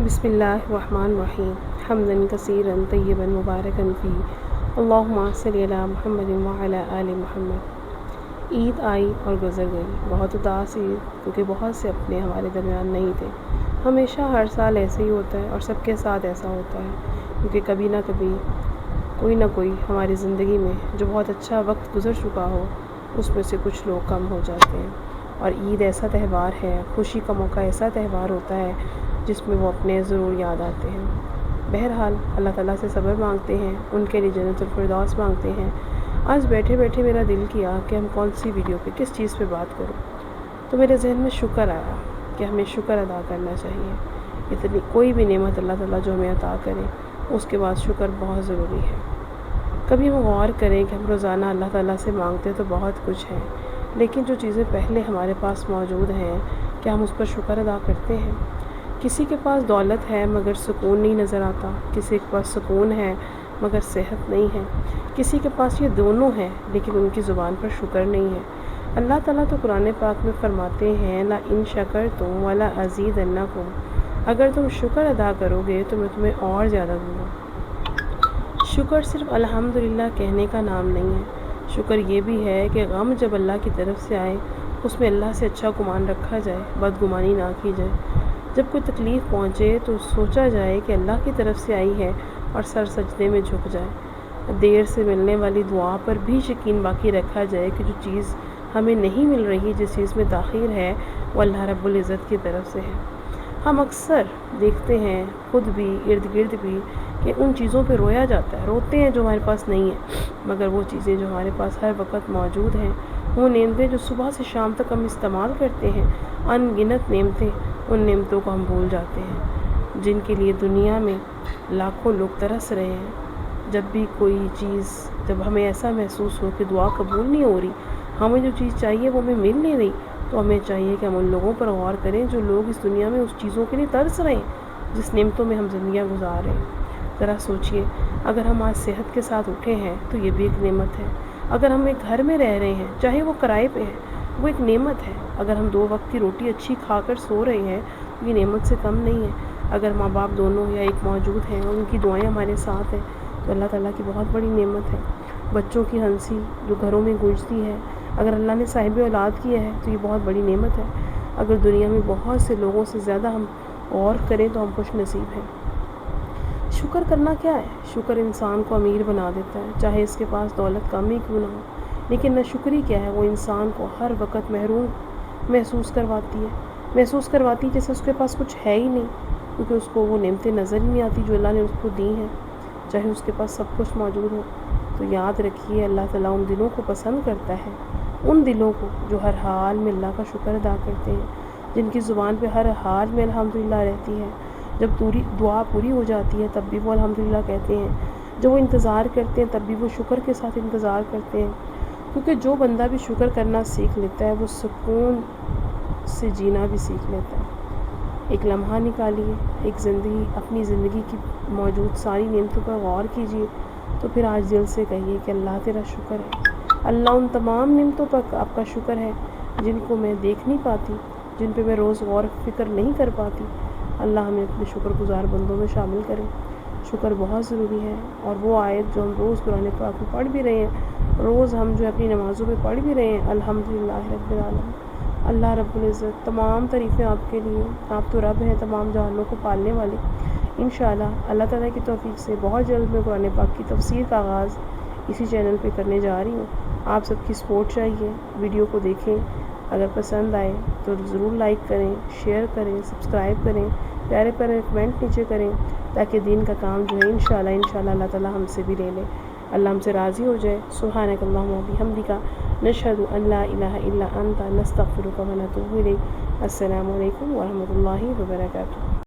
بسم اللہ الرحمن الرحیم حمدا کثیرا طیبا مبارکا فیہ اللہم صلی علی محمد وعلی آل محمد۔ عید آئی اور گزر گئی، بہت اداس عید، کیونکہ بہت سے اپنے ہمارے درمیان نہیں تھے۔ ہمیشہ ہر سال ایسے ہی ہوتا ہے اور سب کے ساتھ ایسا ہوتا ہے، کیونکہ کبھی نہ کبھی کوئی نہ کوئی ہماری زندگی میں جو بہت اچھا وقت گزر چکا ہو، اس میں سے کچھ لوگ کم ہو جاتے ہیں۔ اور عید ایسا تہوار ہے، خوشی کا موقع ایسا تہوار ہوتا ہے جس میں وہ اپنے ضرور یاد آتے ہیں۔ بہرحال اللہ تعالیٰ سے صبر مانگتے ہیں، ان کے لیے جنت الفردوس مانگتے ہیں۔ آج بیٹھے بیٹھے میرا دل کیا کہ ہم کون سی ویڈیو پہ کس چیز پہ بات کروں، تو میرے ذہن میں شکر آیا کہ ہمیں شکر ادا کرنا چاہیے۔ اتنی کوئی بھی نعمت اللہ تعالیٰ جو ہمیں عطا کرے، اس کے بعد شکر بہت ضروری ہے۔ کبھی ہم غور کریں کہ ہم روزانہ اللہ تعالیٰ سے مانگتے تو بہت کچھ ہے، لیکن جو چیزیں پہلے ہمارے پاس موجود ہیں، کیا ہم اس پر شکر ادا کرتے ہیں؟ کسی کے پاس دولت ہے مگر سکون نہیں نظر آتا، کسی کے پاس سکون ہے مگر صحت نہیں ہے، کسی کے پاس یہ دونوں ہیں لیکن ان کی زبان پر شکر نہیں ہے۔ اللہ تعالیٰ تو قرآن پاک میں فرماتے ہیں لَإِن شَكَرْتُمْ وَلَأَزِيدَنَّكُمْ، اگر تم شکر ادا کرو گے تو میں تمہیں اور زیادہ دوں گا۔ شکر صرف الحمدللہ کہنے کا نام نہیں ہے، شکر یہ بھی ہے کہ غم جب اللہ کی طرف سے آئے اس میں اللہ سے اچھا گمان رکھا جائے، بدگمانی نہ کی جائے۔ جب کوئی تکلیف پہنچے تو سوچا جائے کہ اللہ کی طرف سے آئی ہے اور سر سجدے میں جھک جائے۔ دیر سے ملنے والی دعا پر بھی یقین باقی رکھا جائے کہ جو چیز ہمیں نہیں مل رہی، جس چیز میں تاخیر ہے، وہ اللہ رب العزت کی طرف سے ہے۔ ہم اکثر دیکھتے ہیں خود بھی، ارد گرد بھی، کہ ان چیزوں پہ رویا جاتا ہے، روتے ہیں جو ہمارے پاس نہیں ہے، مگر وہ چیزیں جو ہمارے پاس ہر وقت موجود ہیں، وہ نعمتیں جو صبح سے شام تک ہم استعمال کرتے ہیں، ان گنت نعمتیں، ان نعمتوں کو ہم بھول جاتے ہیں، جن کے لیے دنیا میں لاکھوں لوگ ترس رہے ہیں۔ جب بھی کوئی چیز، جب ہمیں ایسا محسوس ہو کہ دعا قبول نہیں ہو رہی، ہمیں جو چیز چاہیے وہ ہمیں مل نہیں رہی، تو ہمیں چاہیے کہ ہم ان لوگوں پر غور کریں جو لوگ اس دنیا میں اس چیزوں کے لیے ترس رہے ہیں جس نعمتوں میں ہم زندگیاں گزار رہے ہیں۔ ذرا سوچئے، اگر ہم آج صحت کے ساتھ اٹھے ہیں تو یہ بھی ایک نعمت ہے۔ اگر ہم ایک گھر میں رہ رہے ہیں، چاہے وہ کرائے پہ ہے، وہ ایک نعمت ہے۔ اگر ہم 2 وقت کی روٹی اچھی کھا کر سو رہے ہیں، یہ نعمت سے کم نہیں ہے۔ اگر ماں باپ دونوں یا ایک موجود ہیں اور ان کی دعائیں ہمارے ساتھ ہیں، تو اللہ تعالیٰ کی بہت بڑی نعمت ہے۔ بچوں کی ہنسی جو گھروں میں گونجتی ہے، اگر اللہ نے صاحب اولاد کیا ہے تو یہ بہت بڑی نعمت ہے۔ اگر دنیا میں بہت سے لوگوں سے زیادہ ہم غور کریں تو ہم خوش نصیب ہیں۔ شکر کرنا کیا ہے؟ شکر انسان کو امیر بنا دیتا ہے، چاہے اس کے پاس دولت کم ہی کیوں نہ ہو۔ لیکن ناشکری کیا ہے؟ وہ انسان کو ہر وقت محروم محسوس کرواتی جیسے اس کے پاس کچھ ہے ہی نہیں، کیونکہ اس کو وہ نعمتیں نظر ہی نہیں آتی جو اللہ نے اس کو دی ہیں، چاہے اس کے پاس سب کچھ موجود ہو۔ تو یاد رکھیے، اللہ تعالیٰ ان دلوں کو پسند کرتا ہے، ان دلوں کو جو ہر حال میں اللہ کا شکر ادا کرتے ہیں، جن کی زبان پہ ہر حال میں الحمدللہ رہتی ہے۔ جب دعا پوری ہو جاتی ہے تب بھی وہ الحمدللہ کہتے ہیں، جب وہ انتظار کرتے ہیں تب بھی وہ شکر کے ساتھ انتظار کرتے ہیں، کیونکہ جو بندہ بھی شکر کرنا سیکھ لیتا ہے وہ سکون سے جینا بھی سیکھ لیتا ہے۔ ایک لمحہ نکالیے، اپنی زندگی کی موجود ساری نعمتوں پر غور کیجیے، تو پھر آج دل سے کہیے کہ اللہ تیرا شکر ہے، اللہ ان تمام نعمتوں پر آپ کا شکر ہے جن کو میں دیکھ نہیں پاتی، جن پہ میں روز غور فکر نہیں کر پاتی۔ اللہ ہمیں اپنے شکر گزار بندوں میں شامل کرے۔ شکر بہت ضروری ہے، اور وہ آیت جو ہم روز قرآن پاک میں پڑھ بھی رہے ہیں، روز ہم جو اپنی نمازوں میں پڑھ بھی رہے ہیں، الحمدللہ رب العالمین، اللہ رب العزت، تمام تعریفیں آپ کے لیے، آپ تو رب ہیں تمام جہانوں کو پالنے والے۔ انشاءاللہ اللہ تعالیٰ کی توفیق سے بہت جلد میں قرآن پاک کی تفسیر کا آغاز اسی چینل پہ کرنے جا رہی ہوں۔ آپ سب کی سپورٹ چاہیے، ویڈیو کو دیکھیں، اگر پسند آئے تو ضرور لائک کریں، شیئر کریں، سبسکرائب کریں، پیارے پیارے کمنٹ نیچے کریں، تاکہ دین کا کام جو ہے انشاءاللہ اللہ تعالیٰ ہم سے بھی لے لے، اللہ ہم سے راضی ہو جائے۔ سبحانک اللہم و بحمدک، نشہد ان لا الہ الا انت، نستغفرک و نتوب الیک۔ السلام علیکم ورحمۃ اللہ وبرکاتہ۔